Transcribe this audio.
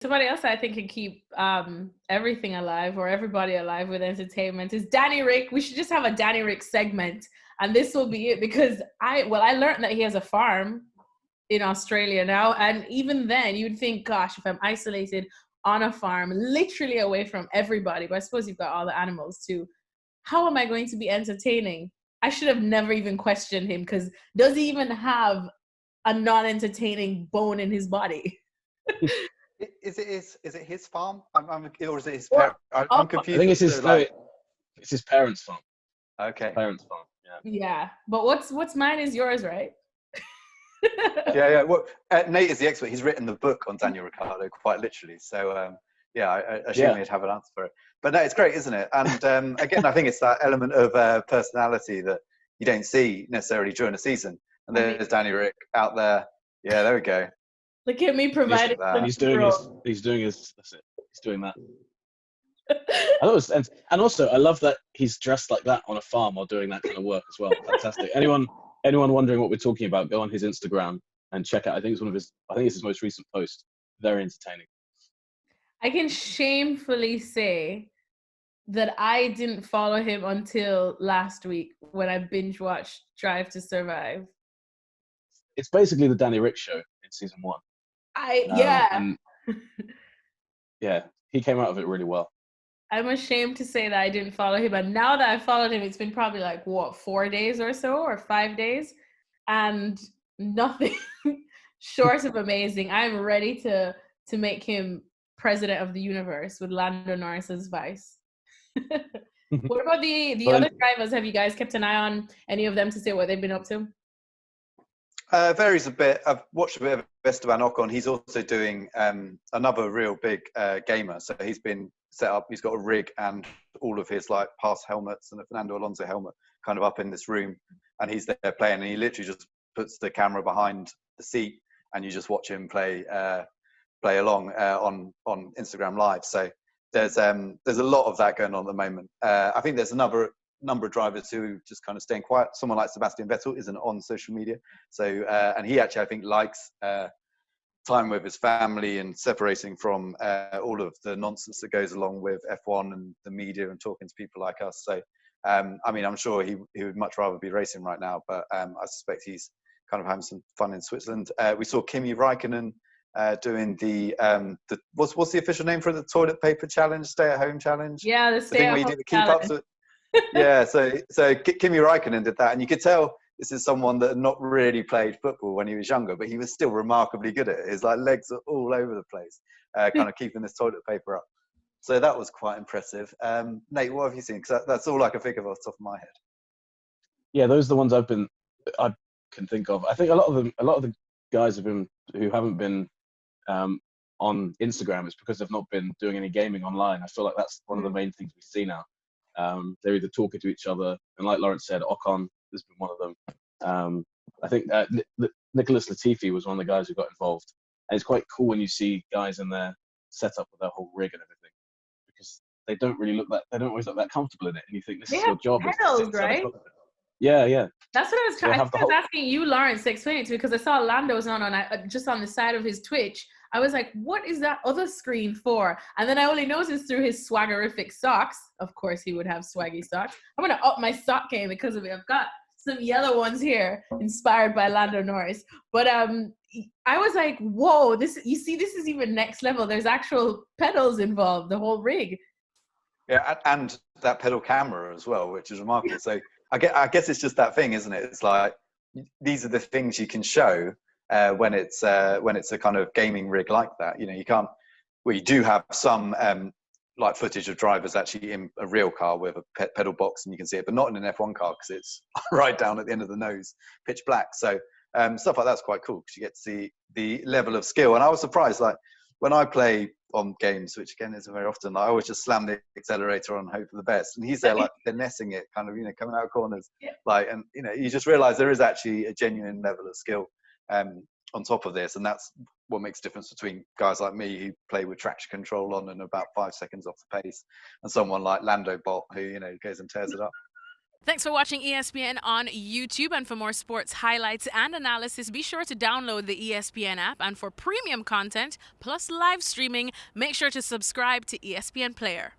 Somebody else I think can keep everything alive or everybody alive with entertainment is Danny Rick. We should just have a Danny Rick segment, and this will be it, because I learned that he has a farm in Australia now, and even then you'd think, gosh, if I'm isolated on a farm, literally away from everybody, but I suppose you've got all the animals too, how am I going to be entertaining? I should have never even questioned him, because does he even have a non-entertaining bone in his body? Is it his farm? Or is it his parents? I'm confused. I think it's his. It's his parents' farm. Okay. His parents' farm. Yeah. Yeah, but what's mine is yours, right? Yeah. Well, Nate is the expert. He's written the book on Daniel Ricciardo, quite literally. So I assume he'd have an answer for it. But no, it's great, isn't it? And again, I think it's that element of personality that you don't see necessarily during a season. And there's Danny Rick out there. Yeah, there we go. Look at me providing. He's doing his. That's it. He's doing that. And also, I love that he's dressed like that on a farm while doing that kind of work as well. Fantastic. Anyone wondering what we're talking about? Go on his Instagram and check out. I think it's his most recent post. Very entertaining. I can shamefully say that I didn't follow him until last week when I binge watched Drive to Survive. It's basically the Danny Rick show in season 1. Yeah, he came out of it really well. I'm ashamed to say that I didn't follow him, and now that I followed him, it's been probably 4 days or so, or 5 days, and nothing short of amazing. I'm ready to make him president of the universe with Lando Norris as vice. What about the other drivers? Have you guys kept an eye on any of them to see what they've been up to? Varies a bit. I've watched a bit of Esteban Ocon. He's also doing another real big gamer. So he's been set up. He's got a rig and all of his past helmets and the Fernando Alonso helmet kind of up in this room, and he's there playing. And he literally just puts the camera behind the seat, and you just watch him play along on Instagram Live. So there's a lot of that going on at the moment. I think there's another number of drivers who just kind of staying quiet. Someone like Sebastian Vettel isn't on social media, so and he actually I think likes time with his family and separating from all of the nonsense that goes along with F1 and the media and talking to people like us. So I mean, I'm sure he would much rather be racing right now, but I suspect he's kind of having some fun in Switzerland. We saw Kimi Räikkönen doing the what's the official name for the toilet paper challenge, stay at home challenge? Yeah, the stay at home challenge. Yeah, so Kimi Räikkönen did that, and you could tell this is someone that had not really played football when he was younger, but he was still remarkably good at it. His legs are all over the place, kind of keeping this toilet paper up. So that was quite impressive. Nate, what have you seen? Because that's all I can think of off the top of my head. Yeah, those are the ones I can think of. I think a lot of the guys who haven't been on Instagram is because they've not been doing any gaming online. I feel like that's one of the main things we see now. They're either talking to each other, and like Lawrence said, Ocon has been one of them. I think Nicholas Latifi was one of the guys who got involved, and it's quite cool when you see guys in their setup with their whole rig and everything, because they don't always look that comfortable in it, and you think this is your job. Pedals, right? Yeah. That's what I was trying. I was asking you, Lawrence, to explain it to me, because I saw Lando's just on the side of his Twitch. I was like, what is that other screen for? And then I only noticed through his swaggerific socks. Of course, he would have swaggy socks. I'm going to up my sock game because of it. I've got some yellow ones here inspired by Lando Norris. But I was like, whoa, this is even next level. There's actual pedals involved, the whole rig. Yeah, and that pedal camera as well, which is remarkable. So I guess it's just that thing, isn't it? It's like, these are the things you can show when it's a kind of gaming rig like that. You know, you can't. Well, you do have some footage of drivers actually in a real car with a pedal box, and you can see it, but not in an F1 car because it's right down at the end of the nose, pitch black. So stuff like that's quite cool because you get to see the level of skill. And I was surprised, when I play on games, which again isn't very often, I always just slam the accelerator on, hope for the best. And he's there finessing it, kind of, coming out of corners, and you just realise there is actually a genuine level of skill on top of this, and that's what makes the difference between guys like me who play with traction control on and about 5 seconds off the pace, and someone like Lando Bot who goes and tears it up. Thanks for watching ESPN on YouTube. And for more sports highlights and analysis, be sure to download the ESPN app. And for premium content plus live streaming, make sure to subscribe to ESPN Player.